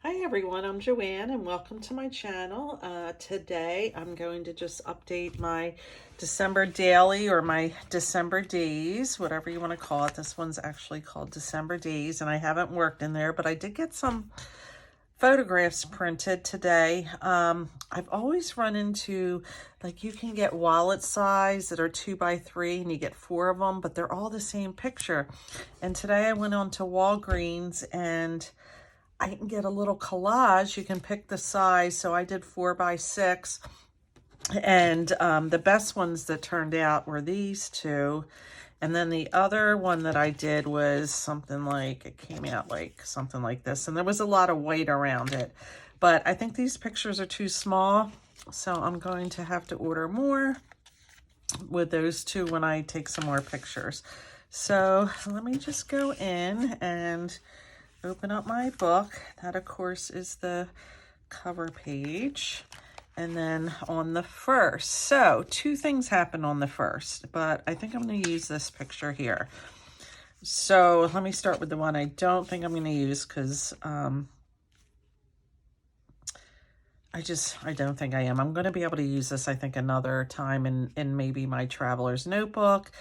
Hi everyone, I'm Joanne and welcome to my channel. Today I'm going to just update my December daily or my December days, whatever you want to call it. This one's actually called December days and I haven't worked in there, but I did get some photographs printed today. I've always run into, like, you can get wallet size that are 2x3 and you get 4 of them, but they're all the same picture. And today I went on to Walgreens and I can get a little collage. You can pick the size. So I did 4x6. And the best ones that turned out were these two. And then the other one that I did was something like, it came out like something like this. And there was a lot of white around it. But I think these pictures are too small. So I'm going to have to order more with those two when I take some more pictures. So let me just go in and open up my book. That, of course, is the cover page. And then on the first, so two things happen on the first, but I think I'm going to use this picture here. So let me start with the one I don't think I'm going to use because I don't think I am. I'm going to be able to use this, I think, another time in maybe my traveler's notebook.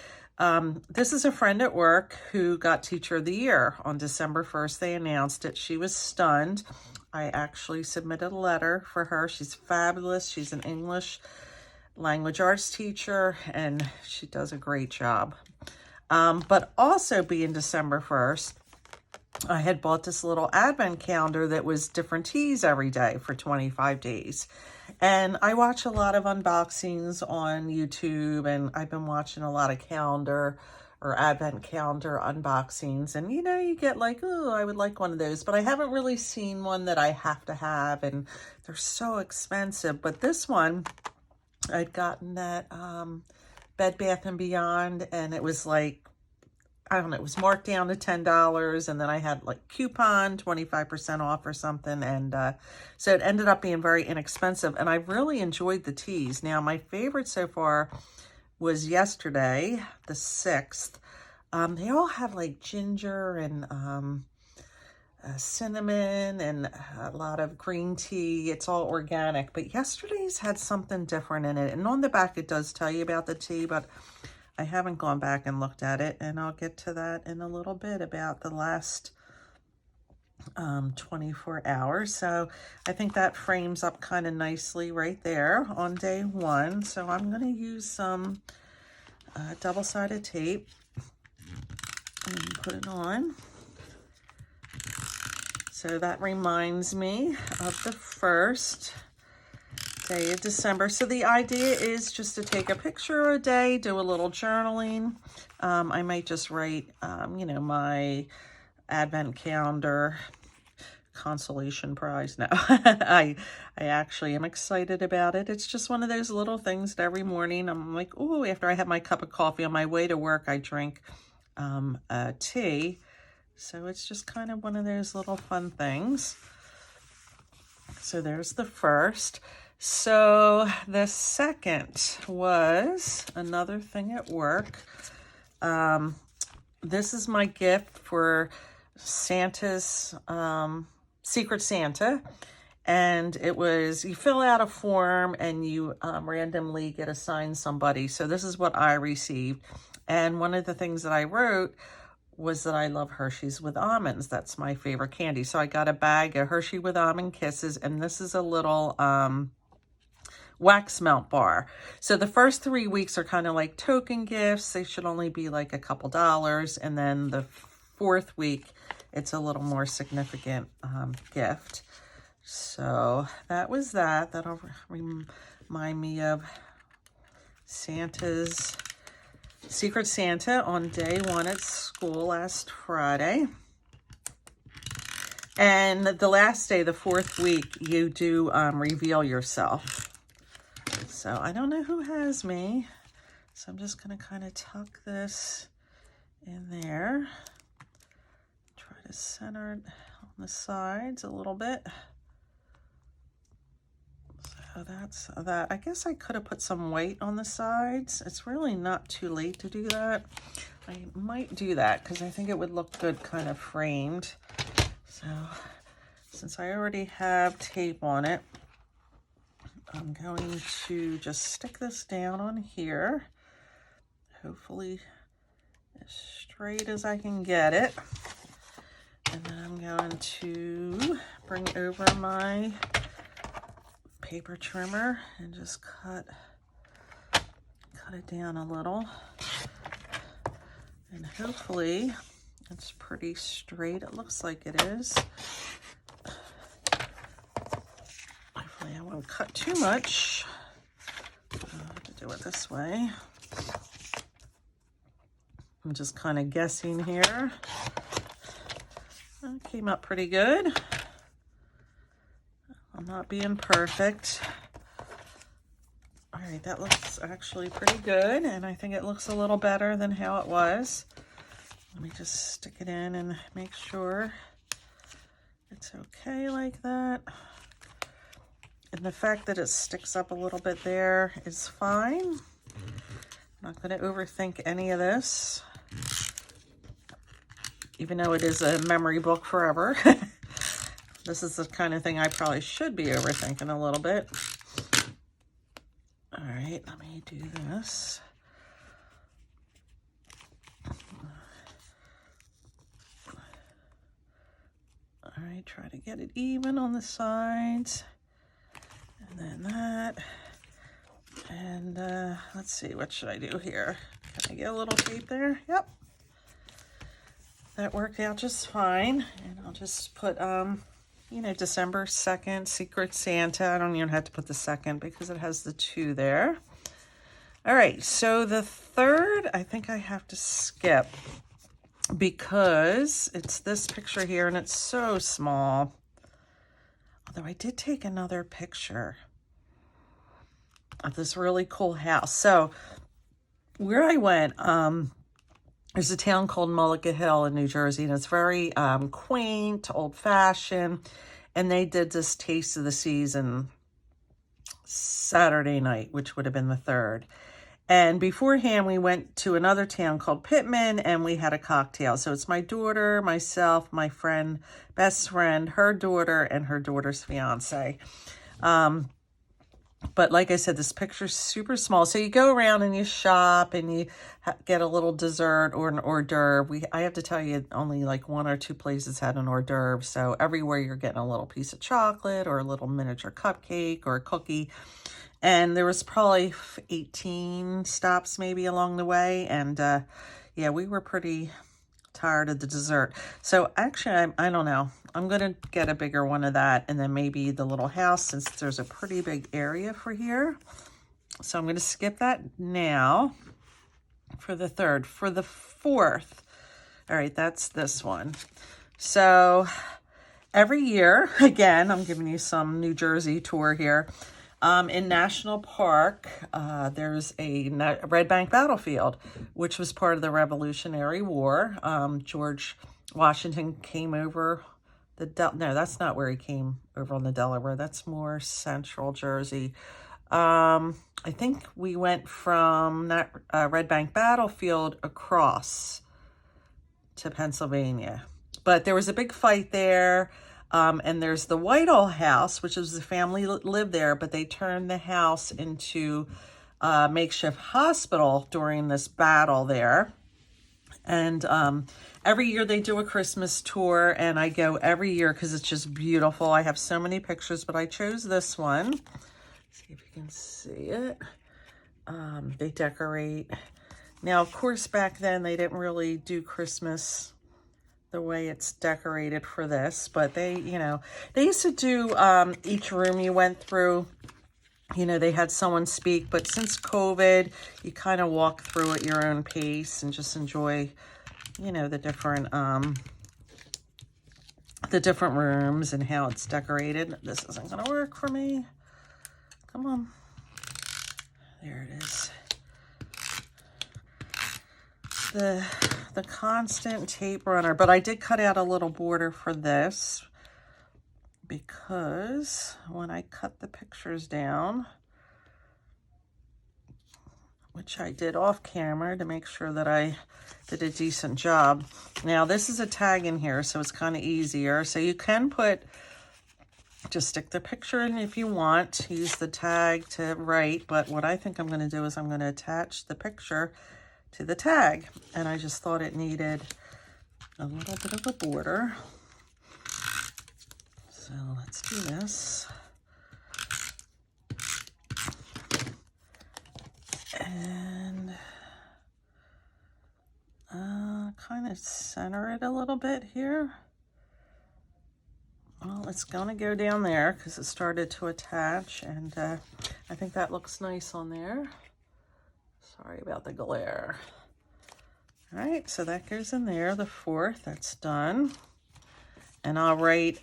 This is a friend at work who got Teacher of the Year on December 1st. They announced it. She was stunned. I actually submitted a letter for her. She's fabulous. She's an English language arts teacher, and she does a great job. But also being December 1st, I had bought this little advent calendar that was different teas every day for 25 days. And I watch a lot of unboxings on YouTube, and I've been watching a lot of calendar or advent calendar unboxings. And, you know, you get like, oh, I would like one of those. But I haven't really seen one that I have to have, and they're so expensive. But this one, I'd gotten that Bed Bath & Beyond, and it was like, I don't know, it was marked down to $10, and then I had like coupon 25% off or something, and so it ended up being very inexpensive, and I really enjoyed the teas. Now, my favorite so far was yesterday, the 6th. They all have like ginger and cinnamon and a lot of green tea. It's all organic, but yesterday's had something different in it, and on the back it does tell you about the tea, but I haven't gone back and looked at it, and I'll get to that in a little bit about the last 24 hours. So I think that frames up kind of nicely right there on day one. So I'm going to use some double-sided tape and put it on. So that reminds me of the first day of December. So the idea is just to take a picture a day, do a little journaling. I might just write, you know, my advent calendar consolation prize. No, I actually am excited about it. It's just one of those little things that every morning I'm like, oh, after I have my cup of coffee on my way to work, I drink a tea. So it's just kind of one of those little fun things. So there's the first. So the second was another thing at work. This is my gift for Santa's Secret Santa. And it was, you fill out a form and you randomly get assigned somebody. So this is what I received. And one of the things that I wrote was that I love Hershey's with almonds. That's my favorite candy. So I got a bag of Hershey with Almond Kisses, and this is a little wax melt bar. So the first 3 weeks are kind of like token gifts. They should only be like a couple dollars. And then the 4th week, it's a little more significant gift. So that was that. That'll remind me of Santa's Secret Santa on day one at school last Friday. And the last day, the 4th week, you do reveal yourself. So I don't know who has me. So I'm just going to kind of tuck this in there. Try to center it on the sides a little bit. So that's that. I guess I could have put some weight on the sides. It's really not too late to do that. I might do that because I think it would look good kind of framed. So since I already have tape on it, I'm going to just stick this down on here, hopefully as straight as I can get it. And then I'm going to bring over my paper trimmer and just cut it down a little. And hopefully it's pretty straight. It looks like it is. Hopefully I won't cut too much. I'll have to do it this way. I'm just kind of guessing here. That came up pretty good. I'm not being perfect. All right, that looks actually pretty good, and I think it looks a little better than how it was. Let me just stick it in and make sure it's okay like that. And the fact that it sticks up a little bit there is fine. I'm not going to overthink any of this, even though it is a memory book forever. This is the kind of thing I probably should be overthinking a little bit. All right, let me do this. All right, try to get it even on the sides. And then that. And let's see, what should I do here? Can I get a little tape there? Yep. That worked out just fine. And I'll just put, you know, December 2nd, Secret Santa. I don't even have to put the 2nd because it has the 2 there. All right, so the 3rd, I think I have to skip because it's this picture here and it's so small. Although I did take another picture of this really cool house. So where I went, there's a town called Mullica Hill in New Jersey, and it's very quaint, old-fashioned, and they did this Taste of the Season Saturday night, which would have been the 3rd. And beforehand, we went to another town called Pittman, and we had a cocktail. So it's my daughter, myself, my friend, best friend, her daughter, and her daughter's fiance. But like I said, this picture's super small. So you go around and you shop and you get a little dessert or an hors d'oeuvre. I have to tell you, only like 1 or 2 places had an hors d'oeuvre. So everywhere you're getting a little piece of chocolate or a little miniature cupcake or a cookie. And there was probably 18 stops maybe along the way. And yeah, we were pretty tired of the dessert. So actually, I don't know. I'm going to get a bigger one of that. And then maybe the little house, since there's a pretty big area for here. So I'm going to skip that now for the 3rd. For the 4th, all right, that's this one. So every year, again, I'm giving you some New Jersey tour here. In National Park, there's a Red Bank battlefield, which was part of the Revolutionary War. George Washington came over no, that's not where he came over on the Delaware. That's more central Jersey. I think we went from that Red Bank battlefield across to Pennsylvania. But there was a big fight there. And there's the Whitehall house, which is the family that lived there, but they turned the house into a makeshift hospital during this battle there. And every year they do a Christmas tour, and I go every year because it's just beautiful. I have so many pictures, but I chose this one. See if you can see it. They decorate. Now, of course, back then they didn't really do Christmas the way it's decorated for this, but they, you know, they used to do each room you went through, you know, they had someone speak, but since COVID, you kind of walk through at your own pace and just enjoy, you know, the different rooms and how it's decorated. This isn't going to work for me. Come on. There it is. The constant tape runner, but I did cut out a little border for this because when I cut the pictures down, which I did off camera to make sure that I did a decent job. Now this is a tag in here, so it's kind of easier. So you can put Just stick the picture in if you want. Use the tag to write, but what I think I'm going to do is I'm going to attach the picture to the tag, and I just thought it needed a little bit of a border. So let's do this. And kind of center it a little bit here. Well, it's going to go down there because it started to attach, and I think that looks nice on there. Sorry about the glare. All right, so that goes in there, the 4th, that's done. And I'll write,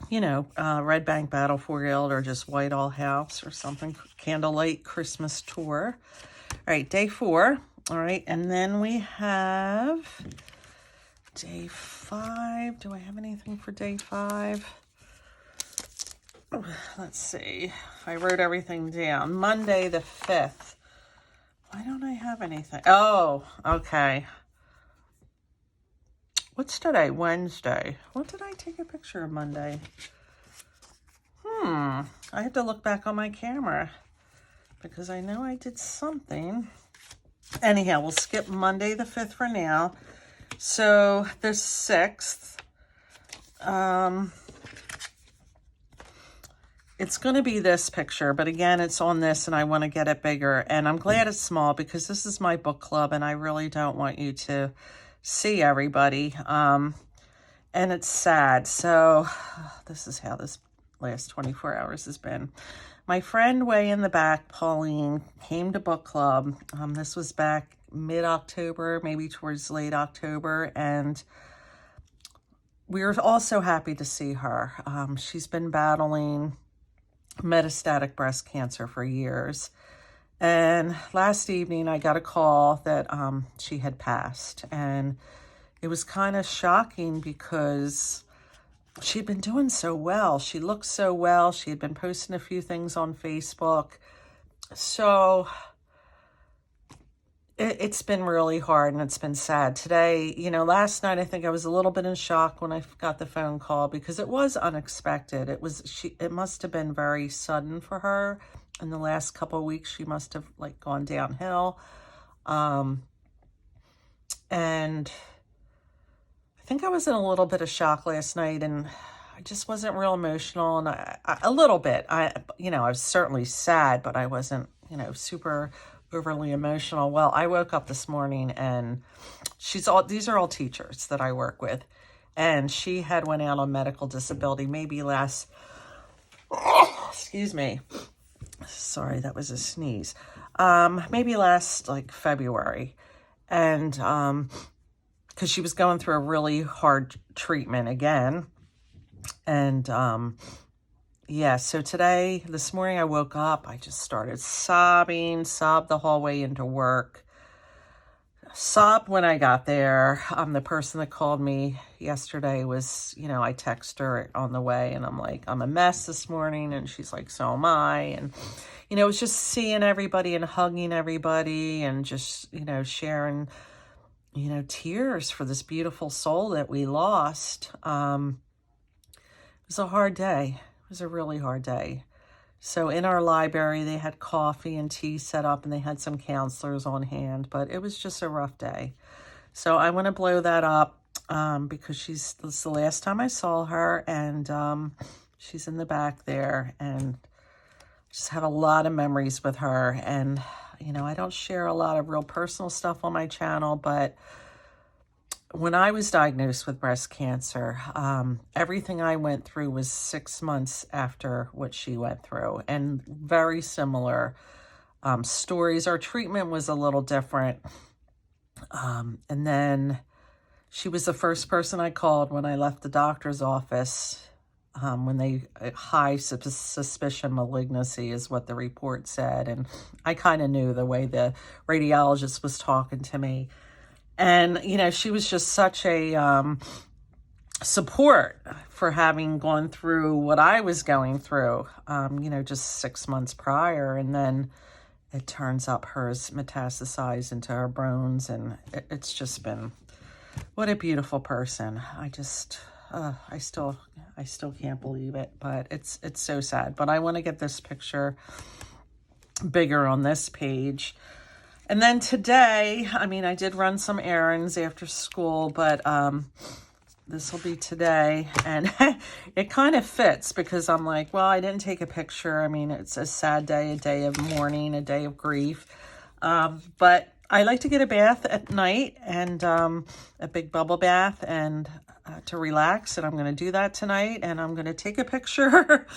Red Bank Battlefield or just White All House or something, Candlelight Christmas Tour. All right, day 4. All right, and then we have day 5. Do I have anything for day 5? Let's see. I wrote everything down. Monday the 5th. Why don't I have anything? Oh, okay. What's today? Wednesday. What did I take a picture of Monday? I have to look back on my camera because I know I did something. Anyhow, we'll skip Monday the 5th for now. So the 6th, it's going to be this picture, but again, it's on this and I want to get it bigger. And I'm glad it's small because this is my book club and I really don't want you to see everybody. And it's sad. So this is how this last 24 hours has been. My friend way in the back, Pauline, came to book club. This was back mid-October, maybe towards late October, and we were all so happy to see her. She's been battling metastatic breast cancer for years, and last evening I got a call that she had passed, and it was kind of shocking because she'd been doing so well. She looked so well. She had been posting a few things on Facebook. So it's been really hard and it's been sad. Today, last night I think I was a little bit in shock when I got the phone call because it was unexpected. It must have been very sudden for her. In the last couple of weeks, she must have gone downhill. And I think I was in a little bit of shock last night, and I just wasn't real emotional, and a little bit. I was certainly sad, but I wasn't, super overly emotional. Well, I woke up this morning, and these are all teachers that I work with, and she had went out on medical disability maybe excuse me. Sorry, that was a sneeze. Maybe last February, and because she was going through a really hard treatment again. And so this morning I woke up, I just started sobbed the whole way into work. Sobbed when I got there. The person that called me yesterday was, I text her on the way and I'm like, I'm a mess this morning. And she's like, so am I. And, it was just seeing everybody and hugging everybody and just, sharing, tears for this beautiful soul that we lost. It was a hard day. It was a really hard day. So in our library, they had coffee and tea set up and they had some counselors on hand, but it was just a rough day. So I want to blow that up because this is the last time I saw her, and she's in the back there, and just have a lot of memories with her. And, I don't share a lot of real personal stuff on my channel, but when I was diagnosed with breast cancer, everything I went through was 6 months after what she went through, and very similar stories. Our treatment was a little different. And then she was the first person I called when I left the doctor's office, when they high suspicion malignancy is what the report said. And I kind of knew the way the radiologist was talking to me. And, she was just such a support for having gone through what I was going through, just 6 months prior. And then it turns up hers metastasized into her bones. And it's just been, what a beautiful person. I still can't believe it, but it's so sad. But I want to get this picture bigger on this page. And then today, I mean, I did run some errands after school, but this will be today. And it kind of fits because I'm like, well, I didn't take a picture. I mean, it's a sad day, a day of mourning, a day of grief. But I like to get a bath at night and a big bubble bath and to relax. And I'm going to do that tonight. And I'm going to take a picture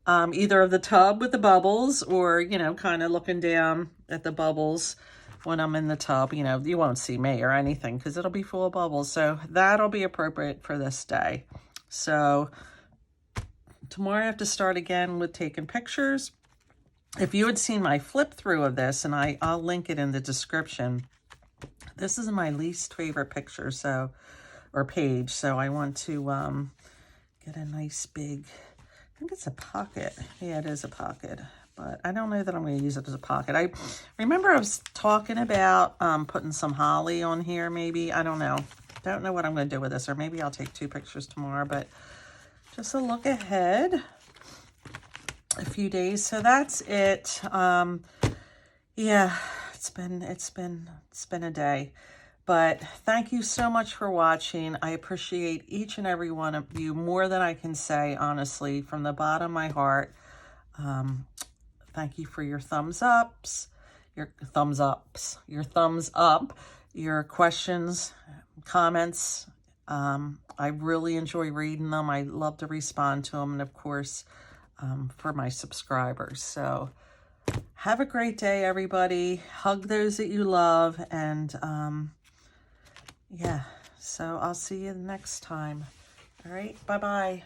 either of the tub with the bubbles or, you know, kind of looking down at the bubbles when I'm in the tub. You know, you won't see me or anything because it'll be full of bubbles. So that'll be appropriate for this day. So tomorrow I have to start again with taking pictures. If you had seen my flip through of this, and I'll link it in the description, this is my least favorite picture, so, or page. So I want to get a nice big, I think it's a pocket. Yeah, it is a pocket, but I don't know that I'm going to use it as a pocket. I remember I was talking about putting some holly on here, maybe. I don't know. Don't know what I'm going to do with this, or maybe I'll take 2 pictures tomorrow, but just a look ahead. A few days. So that's it. Yeah, it's been a day. But thank you so much for watching. I appreciate each and every one of you more than I can say, honestly, from the bottom of my heart. Thank you for your thumbs up, your questions, comments. I really enjoy reading them. I love to respond to them. And of course, for my subscribers. So have a great day, everybody. Hug those that you love. And yeah, so I'll see you next time. All right, bye-bye.